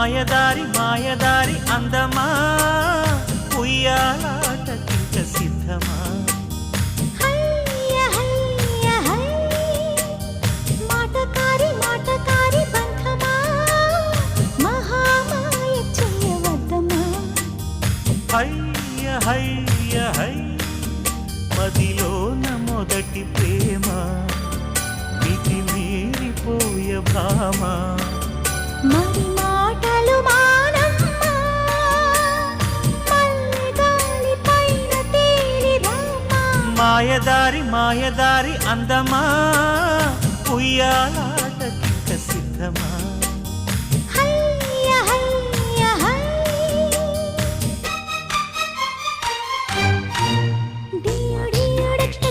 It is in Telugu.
మాయదారి మాయదారి అందమా ఉయ్యాలాటకింక సిద్ధమా మాటకారి మాటకారి బంధమా మహామాయ చేయవద్దమా హయ్య హయ్య హై మదిలోన మొదటి ప్రేమ మితి మీరిపోయ భామ మరి మాటలు మానమ్మా మల్లెగాలి పైన తేలి రామా మాయదారి మాయదారి అందమా ఉయ్యాలాటకింక సిద్ధమా